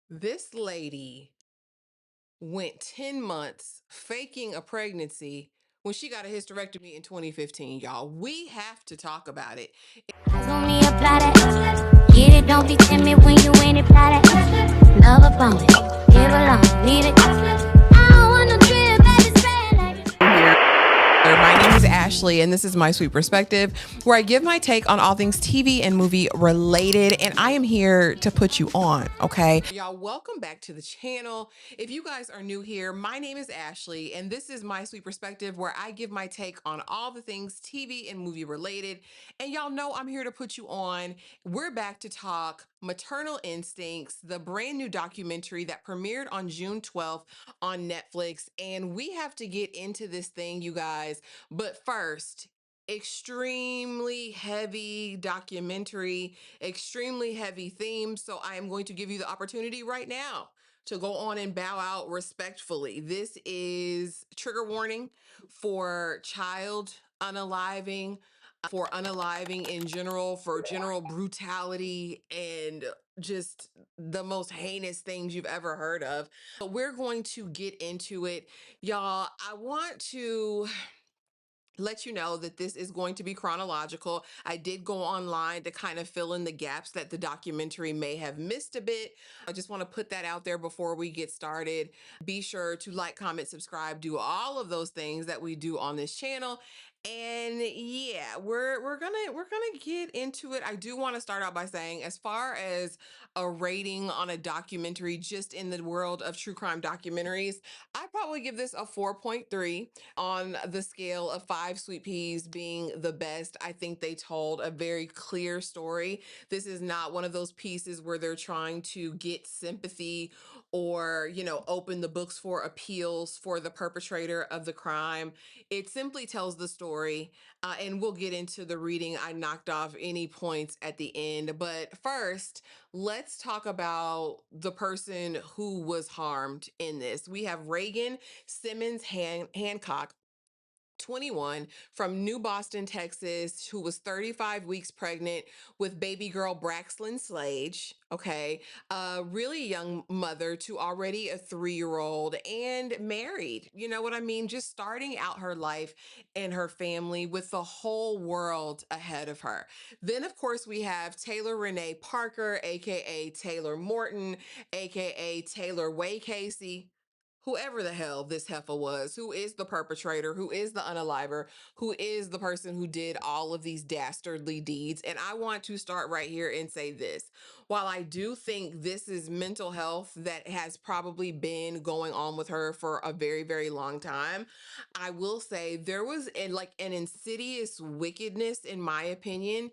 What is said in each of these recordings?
This lady went 10 months faking a pregnancy when she got a hysterectomy in 2015, y'all. We have to talk about it. Eyes on me, apply that. Get it, don't be timid when you in it, apply that. Love up on it, get along, leave it. I don't want no trip, baby, say it like it. My name is Ashley, and this is My Sweet Perspective, where I give my take on all things TV and movie related, and I am here to put you on, okay? Y'all, welcome back to the channel. If you guys are new here, my name is Ashley, and this is My Sweet Perspective, where I give my take on all the things TV and movie related, and y'all know I'm here to put you on. We're back to talk Maternal Instincts, the brand new documentary that premiered on June 12th on Netflix, and we have to get into this thing, you guys. But first, extremely heavy documentary, extremely heavy theme. So I am going to give you the opportunity right now to go on and bow out respectfully. This is trigger warning for child unaliving, for unaliving in general, for general brutality and just the most heinous things you've ever heard of. But we're going to get into it. Y'all, I want to let you know that this is going to be chronological. I did go online to kind of fill in the gaps that the documentary may have missed a bit. I just want to put that out there before we get started. Be sure to like, comment, subscribe, do all of those things that we do on this channel. And yeah, we're gonna get into it. I do want to start out by saying, as far as a rating on a documentary just in the world of true crime documentaries, I probably give this a 4.3 on the scale of five sweet peas being the best. I think they told a very clear story. This is not one of those pieces where they're trying to get sympathy or, open the books for appeals for the perpetrator of the crime. It simply tells the story, and we'll get into the reading. I knocked off any points at the end. But first, let's talk about the person who was harmed in this. We have Reagan Simmons-Hancock, 21, from New Boston, Texas, who was 35 weeks pregnant with baby girl Braxlynn Sage. Okay. A really young mother to already a 3-year-old and married. You know what I mean? Just starting out her life and her family with the whole world ahead of her. Then, of course, we have Taylor Renee Parker, aka Taylor Morton, aka Taylor Way Casey, whoever the hell this heifer was, who is the perpetrator, who is the unaliver, who is the person who did all of these dastardly deeds. And I want to start right here and say this. While I do think this is mental health that has probably been going on with her for a very, very long time, I will say there was an insidious wickedness, in my opinion,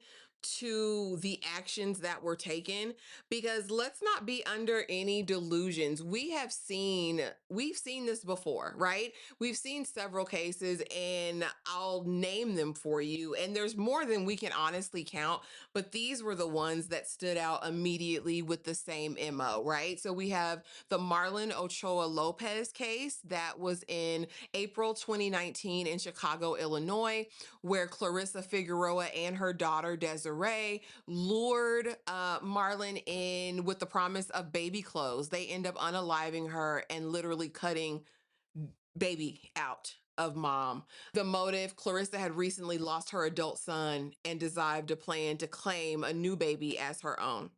to the actions that were taken, because let's not be under any delusions. We've seen this before, right? We've seen several cases, and I'll name them for you, and there's more than we can honestly count, but these were the ones that stood out immediately with the same MO, right? So we have the Marlon Ochoa Lopez case that was in April 2019 in Chicago, Illinois, where Clarissa Figueroa and her daughter Desiree lured Marlon in with the promise of baby clothes. They end up unaliving her and literally cutting baby out of mom. The motive: Clarissa had recently lost her adult son and desired a plan to claim a new baby as her own.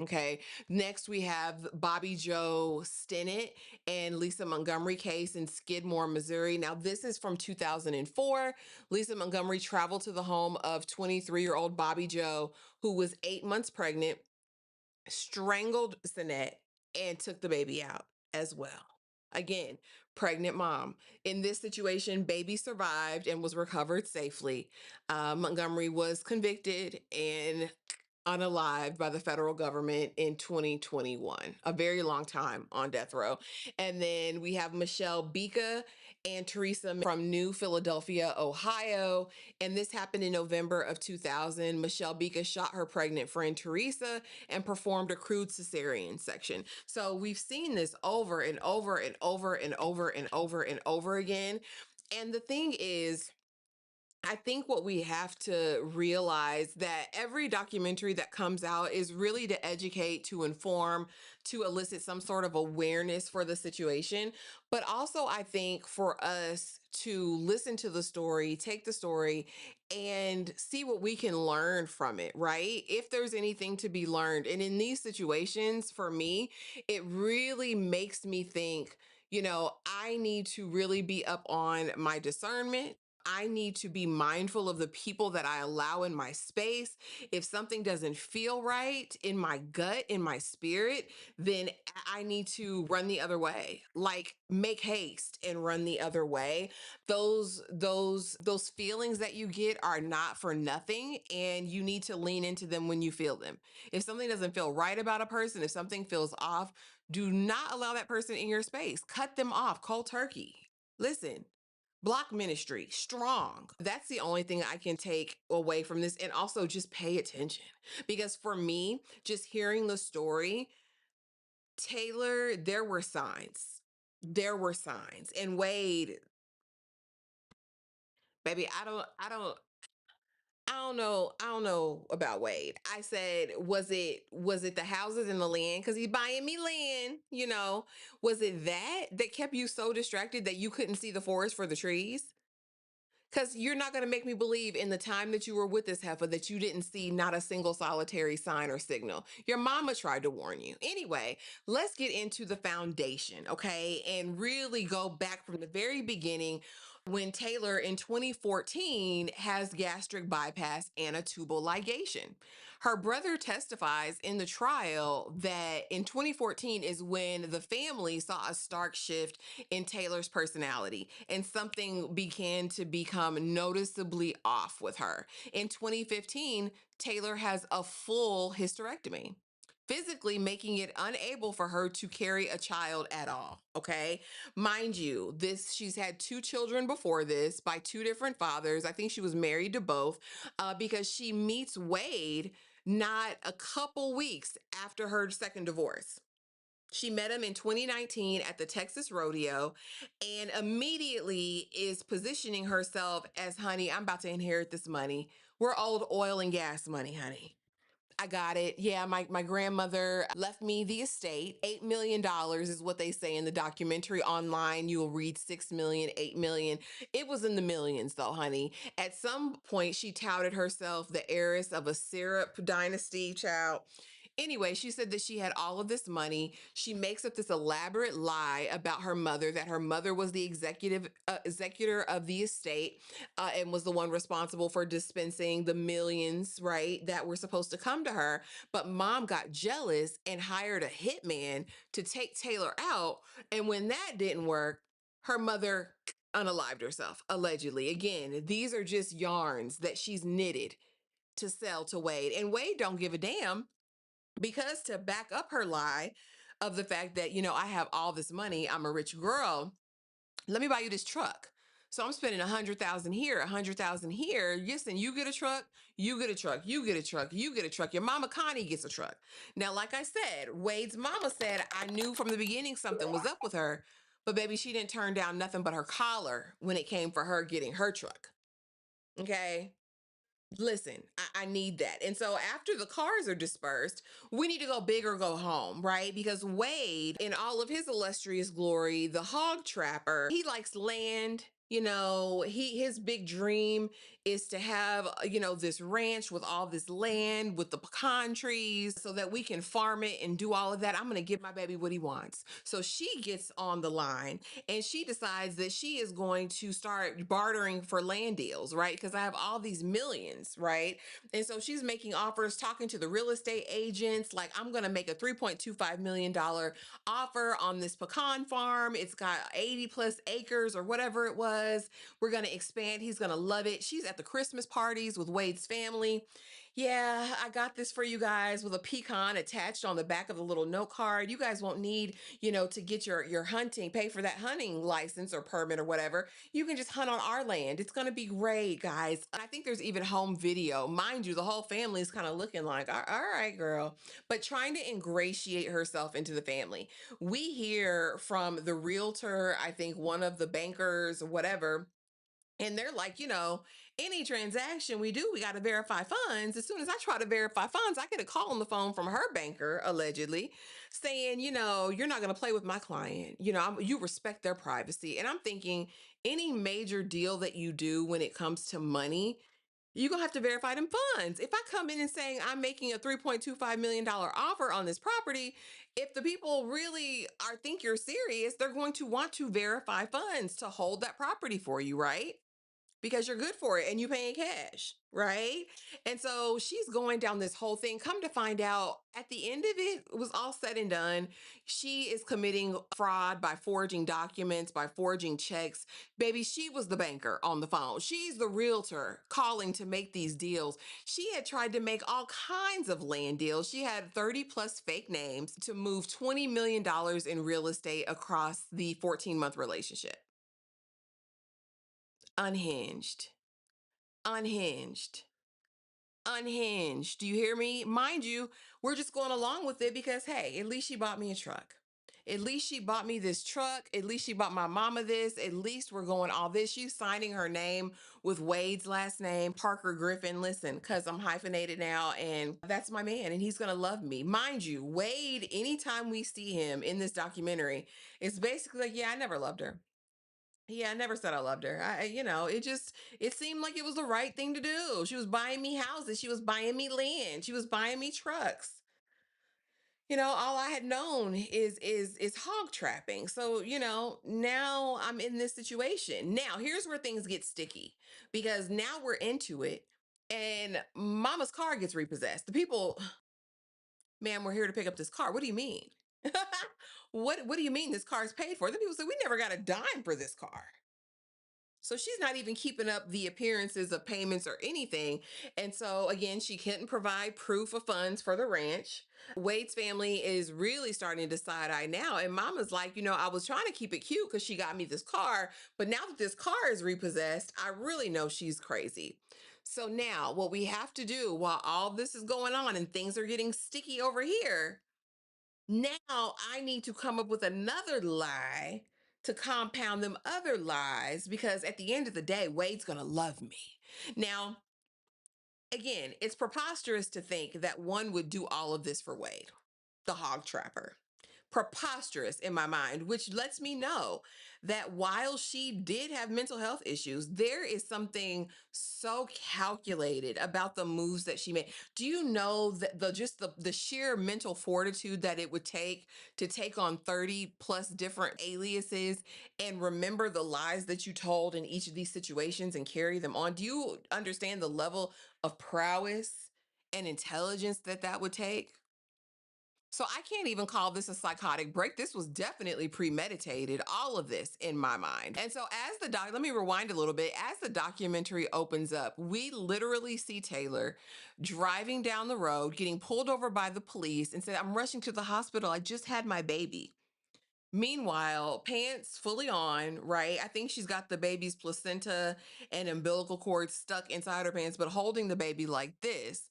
Okay. Next, we have Bobby Joe Stinnett and Lisa Montgomery case in Skidmore, Missouri. Now, this is from 2004. Lisa Montgomery traveled to the home of 23-year-old Bobby Joe, who was 8 months pregnant, strangled Stinnett, and took the baby out as well. Again, pregnant mom. In this situation, baby survived and was recovered safely. Montgomery was convicted and unalived by the federal government in 2021, a very long time on death row. And then we have Michelle Bika and Teresa from New Philadelphia, Ohio. And this happened in November of 2000. Michelle Bika shot her pregnant friend Teresa and performed a crude cesarean section. So we've seen this over and over and over and over and over and over again. And the thing is, I think what we have to realize that every documentary that comes out is really to educate, to inform, to elicit some sort of awareness for the situation. But also, I think for us to listen to the story, take the story, and see what we can learn from it, right? If there's anything to be learned. And in these situations, for me, it really makes me think, I need to really be up on my discernment. I need to be mindful of the people that I allow in my space. If something doesn't feel right in my gut, in my spirit, then I need to run the other way. Like make haste and run the other way. Those feelings that you get are not for nothing, and you need to lean into them when you feel them. If something doesn't feel right about a person, if something feels off, do not allow that person in your space. Cut them off cold turkey. Listen, block ministry, strong. That's the only thing I can take away from this. And also just pay attention. Because for me, just hearing the story, Taylor, there were signs. There were signs. And Wade, baby, I don't know about Wade. I said, was it the houses and the land? Because he's buying me land, Was it that kept you so distracted that you couldn't see the forest for the trees? Because you're not going to make me believe in the time that you were with this heifer that you didn't see not a single solitary sign or signal. Your mama tried to warn you. Anyway, let's get into the foundation, okay? And really go back from the very beginning when Taylor in 2014 has gastric bypass and a tubal ligation. Her brother testifies in the trial that in 2014 is when the family saw a stark shift in Taylor's personality and something began to become noticeably off with her. In 2015, Taylor has a full hysterectomy, physically making it unable for her to carry a child at all. Okay. Mind you, she's had two children before this by two different fathers. I think she was married to both because she meets Wade not a couple weeks after her second divorce. She met him in 2019 at the Texas rodeo and immediately is positioning herself as, honey, I'm about to inherit this money. We're old oil and gas money, honey. I got it. Yeah, my grandmother left me the estate. $8 million is what they say in the documentary. Online, you'll read 6 million, 8 million. It was in the millions though, honey. At some point, she touted herself the heiress of a syrup dynasty, child. Anyway, she said that she had all of this money. She makes up this elaborate lie about her mother, that her mother was the executor of the estate and was the one responsible for dispensing the millions, right, that were supposed to come to her. But mom got jealous and hired a hitman to take Taylor out. And when that didn't work, her mother unalived herself, allegedly. Again, these are just yarns that she's knitted to sell to Wade. And Wade don't give a damn, because to back up her lie of the fact that, I have all this money, I'm a rich girl, let me buy you this truck. So I'm spending 100,000 here, 100,000 here. Listen, you get a truck, you get a truck, you get a truck, you get a truck. Your mama Connie gets a truck. Now, like I said, Wade's mama said, I knew from the beginning something was up with her, but baby, she didn't turn down nothing but her collar when it came for her getting her truck. Okay. Listen, I need that. And so after the cars are dispersed, we need to go big or go home, right? Because Wade, in all of his illustrious glory, the hog trapper, he likes land. His big dream is to have, this ranch with all this land with the pecan trees so that we can farm it and do all of that. I'm going to give my baby what he wants. So she gets on the line and she decides that she is going to start bartering for land deals, right? Because I have all these millions, right? And so she's making offers, talking to the real estate agents, like, I'm going to make a $3.25 million offer on this pecan farm. It's got 80 plus acres or whatever it was. We're going to expand. He's going to love it. She's at the Christmas parties with Wade's family. Yeah, I got this for you guys with a pecan attached on the back of the little note card. You guys won't need, to get your hunting, pay for that hunting license or permit or whatever. You can just hunt on our land. It's going to be great, guys. I think there's even home video. Mind you, the whole family is kind of looking like, all right, girl, but trying to ingratiate herself into the family. We hear from the realtor, I think one of the bankers, whatever, And they're like, any transaction we do, we got to verify funds. As soon as I try to verify funds, I get a call on the phone from her banker, allegedly, saying, you're not going to play with my client. You respect their privacy. And I'm thinking, any major deal that you do when it comes to money, you're going to have to verify them funds. If I come in and saying I'm making a $3.25 million offer on this property, if the people really think you're serious, they're going to want to verify funds to hold that property for you, right? Because you're good for it and you paying cash, right? And so she's going down this whole thing. Come to find out, at the end of it was all said and done, she is committing fraud by forging documents, by forging checks. Baby, she was the banker on the phone. She's the realtor calling to make these deals. She had tried to make all kinds of land deals. She had 30 plus fake names to move $20 million in real estate across the 14-month relationship. Unhinged. Unhinged. Unhinged. Do you hear me? Mind you, we're just going along with it because, hey, at least she bought me a truck. At least she bought me this truck. At least she bought my mama this. At least we're going all this. She's signing her name with Wade's last name, Parker Griffin. Listen, because I'm hyphenated now and that's my man and he's going to love me. Mind you, Wade, anytime we see him in this documentary, it's basically like, yeah, I never loved her. Yeah, I never said I loved her. It seemed like it was the right thing to do. She was buying me houses. She was buying me land. She was buying me trucks. All I had known is hog trapping. So, now I'm in this situation. Now, here's where things get sticky because now we're into it and mama's car gets repossessed. The people, ma'am, we're here to pick up this car. What do you mean? What do you mean this car is paid for? The people say, we never got a dime for this car. So she's not even keeping up the appearances of payments or anything. And so again, she couldn't provide proof of funds for the ranch. Wade's family is really starting to side eye now. And mama's like, I was trying to keep it cute because she got me this car. But now that this car is repossessed, I really know she's crazy. So now what we have to do while all this is going on and things are getting sticky over here, now I need to come up with another lie to compound them other lies because at the end of the day, Wade's going to love me. Now, again, it's preposterous to think that one would do all of this for Wade, the hog trapper. Preposterous in my mind, which lets me know that while she did have mental health issues, there is something so calculated about the moves that she made. Do you know that the sheer mental fortitude that it would take to take on 30 plus different aliases and remember the lies that you told in each of these situations and carry them on? Do you understand the level of prowess and intelligence that would take? So I can't even call this a psychotic break. This was definitely premeditated, all of this in my mind. And so let me rewind a little bit. As the documentary opens up, we literally see Taylor driving down the road, getting pulled over by the police and said, I'm rushing to the hospital. I just had my baby. Meanwhile, pants fully on, right? I think she's got the baby's placenta and umbilical cord stuck inside her pants, but holding the baby like this.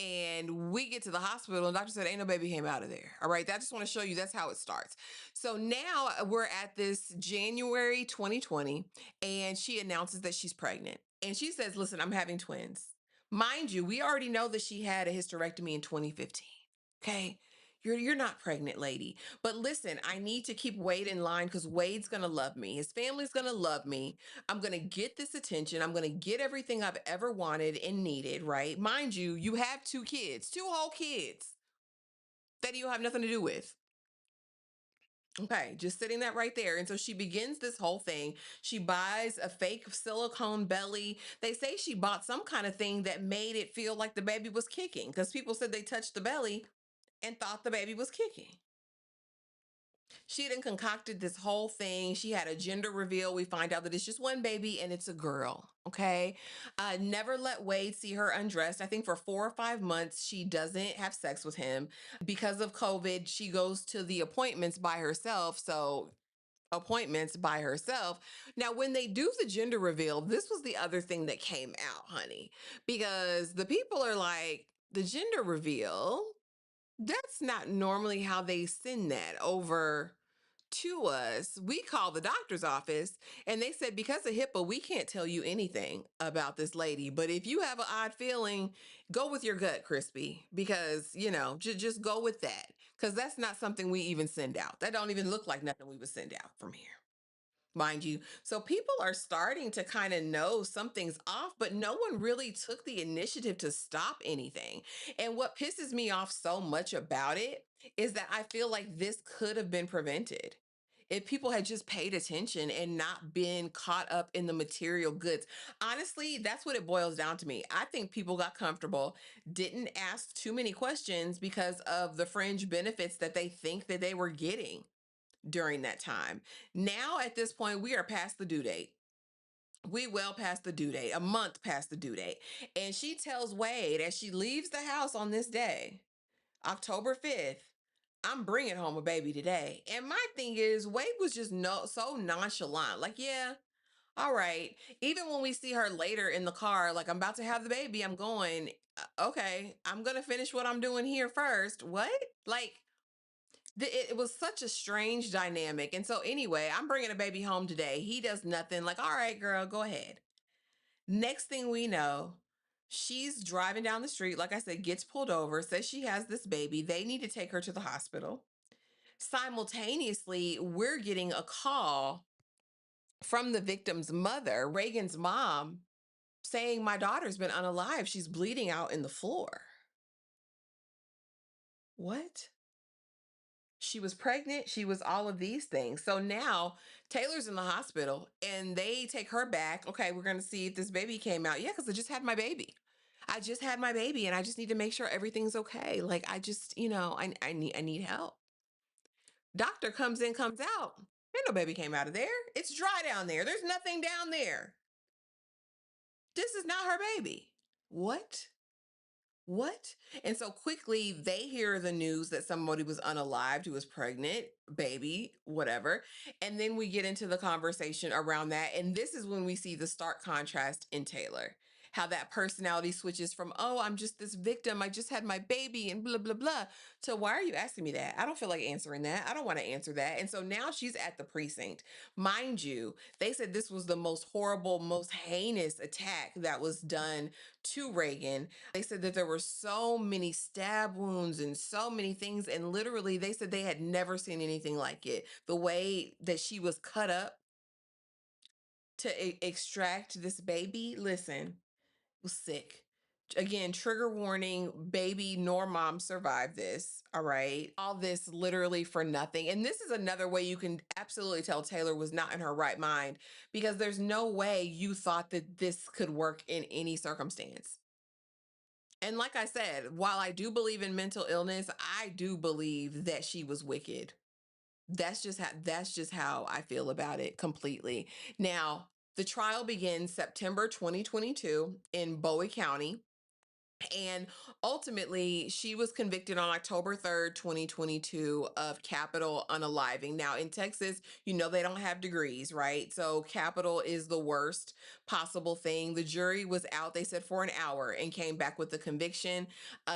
And we get to the hospital and the doctor said, ain't no baby came out of there. All right. I just want to show you that's how it starts. So now we're at this January 2020 and she announces that she's pregnant. And she says, listen, I'm having twins. Mind you, we already know that she had a hysterectomy in 2015. Okay. You're not pregnant, lady. But listen, I need to keep Wade in line because Wade's going to love me. His family's going to love me. I'm going to get this attention. I'm going to get everything I've ever wanted and needed, right? Mind you, you have two kids, two whole kids that you have nothing to do with. Okay, just sitting that right there. And so she begins this whole thing. She buys a fake silicone belly. They say she bought some kind of thing that made it feel like the baby was kicking because people said they touched the belly and thought the baby was kicking. She then concocted this whole thing. She had a gender reveal. We find out that it's just one baby and it's a girl. Okay. Never let Wade see her undressed. I think for 4 or 5 months, she doesn't have sex with him. Because of COVID, she goes to the appointments by herself. So appointments by herself. Now, when they do the gender reveal, this was the other thing that came out, honey, because the people are like, the gender reveal, that's not normally how they send that over to us. We called the doctor's office and they said, because of HIPAA, we can't tell you anything about this lady. But if you have an odd feeling, go with your gut, Crispy, because, just go with that. Because that's not something we even send out. That don't even look like nothing we would send out from here, mind you. So people are starting to kind of know something's off, but no one really took the initiative to stop anything. And what pisses me off so much about it is that I feel like this could have been prevented if people had just paid attention and not been caught up in the material goods. Honestly, that's what it boils down to me. I think people got comfortable, didn't ask too many questions because of the fringe benefits that they think that they were getting during that time. Now, at this point, we are past the due date. We well past the due date, a month past the due date. And she tells Wade as she leaves the house on this day, October 5th, I'm bringing home a baby today. And my thing is, Wade was just so nonchalant. Like, yeah, all right. Even when we see her later in the car, like, I'm about to have the baby, I'm going, okay, I'm going to finish what I'm doing here first. What? Like, it was such a strange dynamic. And so, anyway, I'm bringing a baby home today. He does nothing. Like, all right, girl, go ahead. Next thing we know, she's driving down the street. Like I said, gets pulled over, says she has this baby. They need to take her to the hospital. Simultaneously, we're getting a call from the victim's mother, Reagan's mom, saying, my daughter's been unalive. She's bleeding out in the floor. What? She was pregnant. She was all of these things. So now Taylor's in the hospital and they take her back. Okay, we're going to see if this baby came out. Yeah, because I just had my baby. I just had my baby and I just need to make sure everything's okay. Like, I just, I need help. Doctor comes in, comes out. Ain't no baby came out of there. It's dry down there. There's nothing down there. This is not her baby. What? What? And so quickly they hear the news that somebody was unalived who was pregnant, baby, whatever. And then we get into the conversation around that. And this is when we see the stark contrast in Taylor. How that personality switches from, oh, I'm just this victim. I just had my baby and blah, blah, blah. To why are you asking me that? I don't feel like answering that. I don't want to answer that. And so now she's at the precinct. Mind you, they said this was the most horrible, most heinous attack that was done to Reagan. They said that there were so many stab wounds and so many things. And literally, they said they had never seen anything like it. The way that she was cut up to extract this baby, listen, was sick. Again, trigger warning, baby nor mom survived this. All right. All this literally for nothing. And this is another way you can absolutely tell Taylor was not in her right mind, because there's no way you thought that this could work in any circumstance. And like I said, while I do believe in mental illness, I do believe that she was wicked. That's just how I feel about it completely. Now, the trial begins September 2022 in Bowie County. And ultimately, she was convicted on October 3rd, 2022 of capital unaliving. Now, in Texas, they don't have degrees, right? So capital is the worst possible thing. The jury was out, they said, for an hour and came back with the conviction,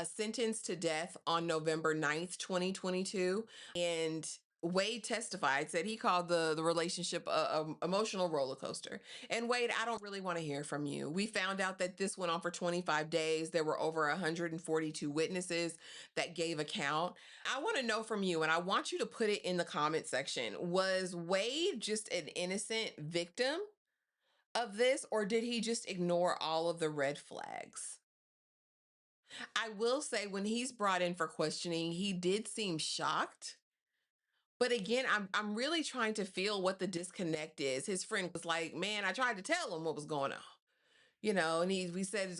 sentenced to death on November 9th, 2022. And Wade testified, said he called the relationship a emotional roller coaster. And Wade, I don't really want to hear from you. We found out that this went on for 25 days. There were over 142 witnesses that gave account. I want to know from you, and I want you to put it in the comment section. Was Wade just an innocent victim of this, or did he just ignore all of the red flags? I will say, when he's brought in for questioning, he did seem shocked. But again, I'm really trying to feel what the disconnect is. His friend was like, man, I tried to tell him what was going on. And we said,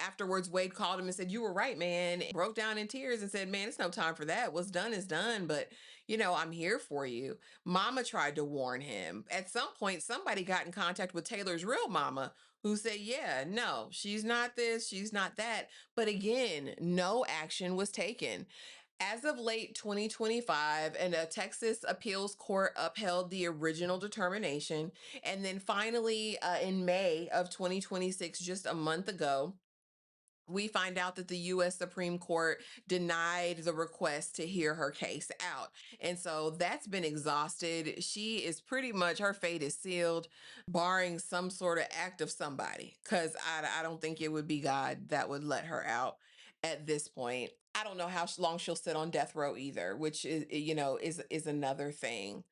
afterwards, Wade called him and said, you were right, man. And broke down in tears and said, man, it's no time for that. What's done is done. But, I'm here for you. Mama tried to warn him. At some point, somebody got in contact with Taylor's real mama, who said, yeah, no, she's not this, she's not that. But again, no action was taken. As of late 2025, and a Texas appeals court upheld the original determination. And then finally, in May of 2026, just a month ago, We find out that the US Supreme Court denied the request to hear her case out. And so that's been exhausted. She is pretty much, her fate is sealed, barring some sort of act of somebody, because I don't think it would be God that would let her out at this point. I don't know how long she'll sit on death row either, which is another thing.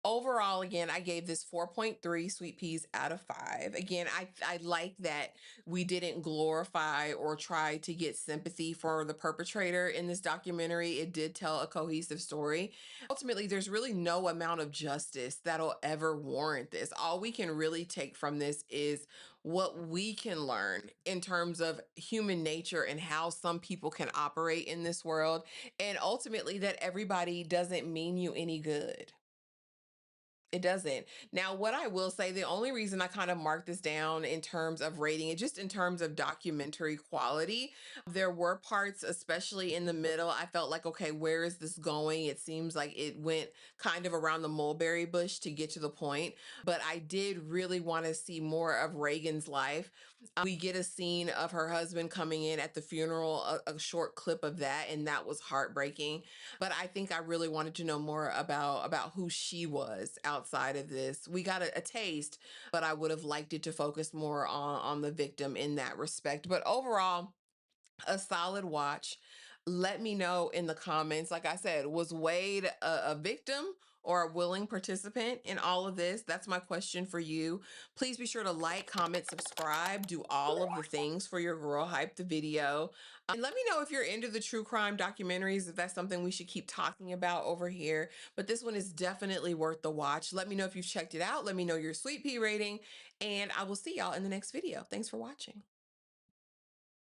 Overall, again, I gave this 4.3 sweet peas out of 5. Again, I like that we didn't glorify or try to get sympathy for the perpetrator in this documentary. It did tell a cohesive story. Ultimately, there's really no amount of justice that'll ever warrant this. All we can really take from this is what we can learn in terms of human nature and how some people can operate in this world, and ultimately that everybody doesn't mean you any good. It doesn't. Now, what I will say, the only reason I kind of marked this down in terms of rating it, just in terms of documentary quality, there were parts, especially in the middle, I felt like, okay, where is this going? It seems like it went kind of around the mulberry bush to get to the point. But I did really want to see more of Reagan's life. We get a scene of her husband coming in at the funeral, a short clip of that, and that was heartbreaking. But I think I really wanted to know more about who she was outside of this. We got a taste, but I would have liked it to focus more on the victim in that respect. But overall, a solid watch. Let me know in the comments. Like I said, was Wade a victim or a willing participant in all of this? That's my question for you. Please be sure to like, comment, subscribe, do all of the things for your girl Hype the video. And let me know if you're into the true crime documentaries, if that's something we should keep talking about over here. But this one is definitely worth the watch. Let me know if you've checked it out. Let me know your sweet pea rating, and I will see y'all in the next video. Thanks for watching.